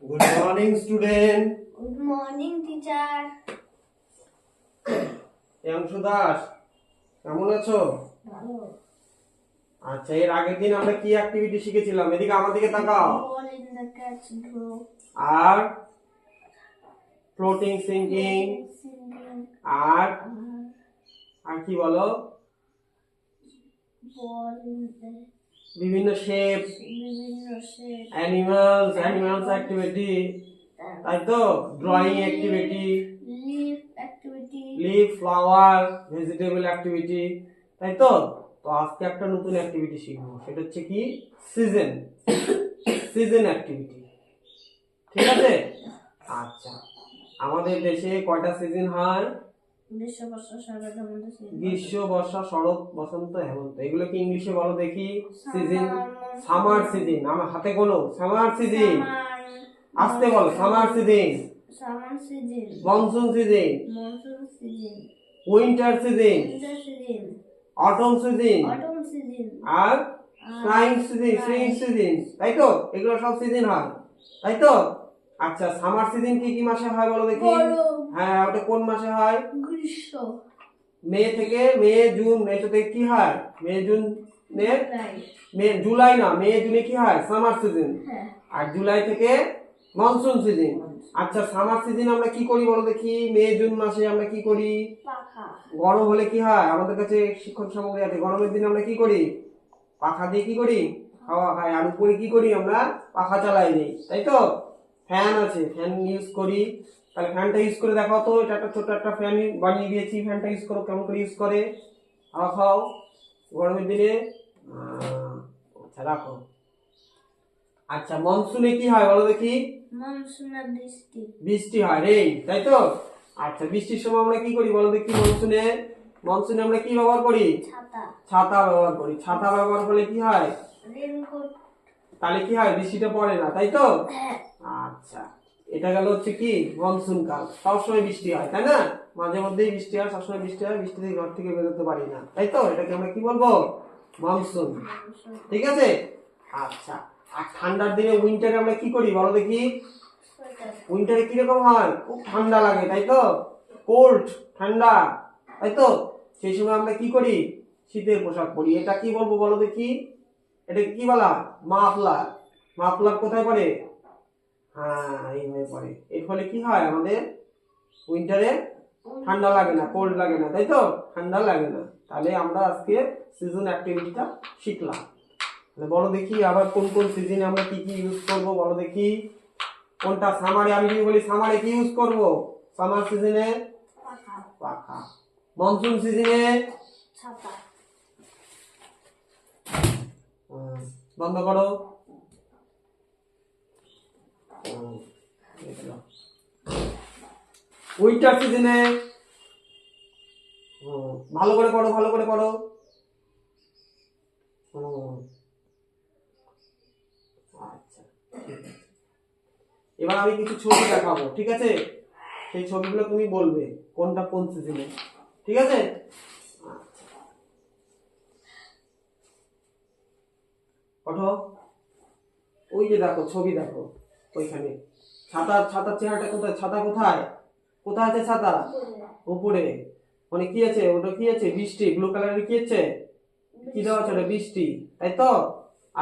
Good morning, student. Good morning, teacher. Anshu Das, কেমন আছো? ভালো। আচ্ছা, এর আগের দিন আমরা কি অ্যাক্টিভিটি শিখেছিলাম? এদিকে আমার দিকে তাকাও। Ball in the cat's draw. R floating sinking Singing. আর কি বলো? Ball in the বিভিন্ন শেপ, বিভিন্ন shape. অ্যানিমালস অ্যাক্টিভিটি, তাই তো? Drawing activity, Leaf activity. Leaf, flower, vegetable activity, তাই তো? তো আজকে একটা নতুন অ্যাক্টিভিটি শিখবো, সেটা হচ্ছে কি সিজন অ্যাক্টিভিটি। ঠিক আছে? আচ্ছা, আমাদের দেশে কয়টা সিজন হয়? গ্রীষ্ম, বর্ষা, শরৎ, হেমন্ত, শীত। গ্রীষ্ম, বর্ষা, শরৎ, বসন্ত, হেমন্ত। এগুলো কি ইংলিশে বলো দেখি? Season, summer season. আমার হাতে গোনো, সামার সিজন। আস্তে বলো, summer season, Summer season. Monsoon season, Monsoon season. Winter season, Winter season. Autumn season, Autumn season. আর স্প্রিং সিজন, তাই তো? এগুলো সব সিজন হয়, তাই তো? আচ্ছা, সামার সিজন কি কি মাসে হয় বলো দেখি? গরম। হ্যাঁ, ওটা কোন মাসে হয়? গ্রীষ্ম। মে জুন, এটাতে কি হয়? মে জুলাই না, মে জুনে কি হয়? Summer season. হ্যাঁ। আর জুলাই থেকে মনসুন সিজন। আচ্ছা, সামার সিজন আমরা কি করি বলো দেখি? মে জুন মাসে আমরা কি করি? পাখা। গরম হলে কি হয়? আমাদের কাছে শিক্ষণ সামগ্রী আছে। গরমের দিনে আমরা কি করি? পাখা দিয়ে কি করি? হাওয়া খাই। আর উপরে কি করি? আমরা পাখা চালাই দিই, তাই তো? ফ্যান আছে, ফ্যান ইউজ করি। তাহলে ফ্যানটা ইউজ করে দেখাও তো। এটা একটা ছোট একটা ফ্যান বানিয়ে দিয়েছি, ফ্যানটা ইউজ করো। কেমন করে ইউজ করে? হাওয়া খাও গরমের দিনে। আচ্ছা, রাখো। আচ্ছা, মনসুনে কি হয় বলো দেখি? মনসুনে বৃষ্টি। বৃষ্টি হয় রে, তাই তো? আচ্ছা, বৃষ্টির সময় আমরা কি করি বলো দেখি? মনসুনে আমরা কি ব্যবহার করি? ছাতা ব্যবহার করি। ছাতা ব্যবহার করলে কি হয়? রেনকোট। তাহলে কি হয়? বৃষ্টিটা পড়ে না, তাই তো? হ্যাঁ। আচ্ছা, এটা গেল হচ্ছে কি মনসুন কাল। সবসময় বৃষ্টি হয়, তাই না? মাঝে মধ্যেই বৃষ্টি হয়, সবসময় বৃষ্টি হয়। বৃষ্টি থেকে ঘর থেকে বেরোতে পারি না, তাই তো? এটাকে আমরা কি বলবো? মনসুন। ঠিক আছে? আচ্ছা, আর ঠান্ডার দিনে উইন্টারে আমরা কি করি বলো দেখি? উইন্টারে কিরকম হয়? খুব ঠান্ডা লাগে, তাই তো? কোল্ড, ঠান্ডা, তাই তো? সেই সময় আমরা কি করি? শীতের পোশাক পরি। এটা কি বলবো বলো দেখি? এটা কি বলা? মাফলার। মাফলার কোথায় পড়ে? হ্যাঁ, এইভাবে পড়ে। এর ফলে কি হয়? আমাদের উইন্টারে ঠান্ডা লাগে না, কোল্ড লাগে না, তাই তো? ঠান্ডা লাগে না। তাহলে আমরা আজকে সিজন অ্যাক্টিভিটিটা শিখলাম। তাহলে বলো দেখি আবার কোন কোন সিজনে আমরা কি কি ইউজ করব বলো দেখি? কোনটা? সামারে আমি যদি বলি সামারে কি ইউজ করব? সামার সিজনে পাখা। মনসুন সিজনে ছাতা। বন্ধ করো। উইন্টার সিজনে ভালো করে করো, ভালো করে করো। আচ্ছা, ঠিক আছে। এবার আমি কিছু ছবি দেখাবো, ঠিক আছে? সেই ছবিগুলো তুমি বলবে কোনটা কোন সিজনে, ঠিক আছে? ওঠো। ওই যে দেখো, ছবি দেখো ওইখানে। ছাতার চেহারাটা কোথায়? ছাতা কোথায়? কোথায় আছে ছাতা? উপরে। মানে কি আছে ওটা? কি আছে? বৃষ্টি। ব্লু কালারের কি আছে? কি দেওয়া আছে? ওটা বৃষ্টি, তাই তো?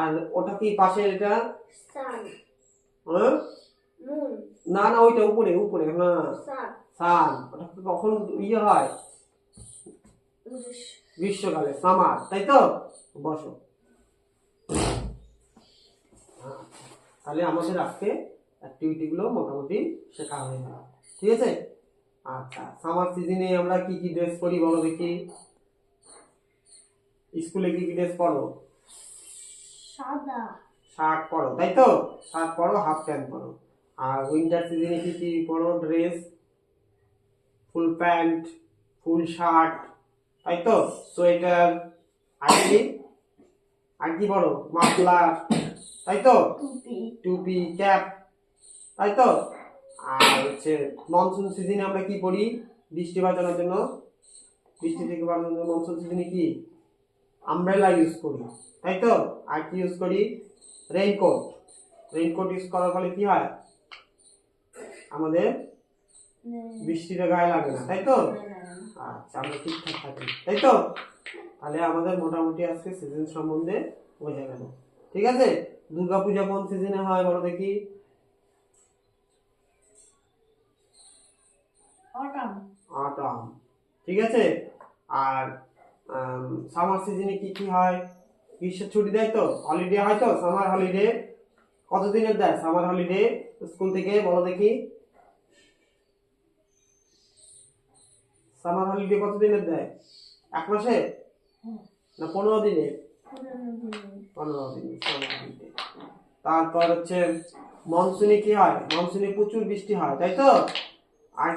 আর ওটা কি পাশে? এটা সান। হ্যাঁ, মুন। না না, ওইটা উপরে উপরে। হ্যাঁ, সান। ওটা কখন ইয়ে হয়? গ্রীষ্মকালে, সামার, তাই তো? বসো। তাহলে আমাদের আজকে অ্যাক্টিভিটি গুলো মোটামুটি শেখা হয়ে গেল, ঠিক আছে? আচ্ছা, সামার সিজনে আমরা কি কি ড্রেস পরি বলো দেখি? স্কুলে কি কি ড্রেস পরো? সাদা শার্ট পরো, তাই তো? শার্ট পরো, হাফ প্যান্ট পরো। আর উইন্টার সিজনে কি কি পরো? Dress, full pant, full shirt, তাই তো? সোয়েটার, আর কি পরো? মাফলার, তাই তো? টুপি, ক্যাপ, তাই তো? আর হচ্ছে মনসুন সিজনে আমরা কি পরি? বৃষ্টি বাঁচানোর জন্য, বৃষ্টি থেকে বাঁচানোর জন্য মনসুন সিজনে কি আমব্রেলা ইউজ করি, তাই তো? আর কি ইউজ করি? রেইনকোট। রেইনকোট ইউজ করার ফলে কি হয়? আমাদের বৃষ্টিটা গায়ে লাগে না, তাই তো? আচ্ছা, আমরা ঠিকঠাক থাকি, তাই তো? তাহলে আমাদের মোটামুটি আজকে সিজন সম্বন্ধে বোঝা গেল। ঠিক আছে, দুর্গাপূজা কোন সিজনে হয় বলো দেখি? অটম। ঠিক আছে। আর সামার সিজনে কি কি হয়? গ্রীষ্মের ছুটি দেয় তো, হলিডে হয় তো, সামার হলিডে কতদিনের দেয়? সামার হলিডে স্কুল থেকে বলো দেখি। সামার হলিডে কতদিনের দেয়? 1 মাসে না 15 দিনে? 15 দিনে সামার হলিডে। তারপর হচ্ছে মনসুনে কি হয়? মনসুনে প্রচুর বৃষ্টি হয়, তাই তো? আর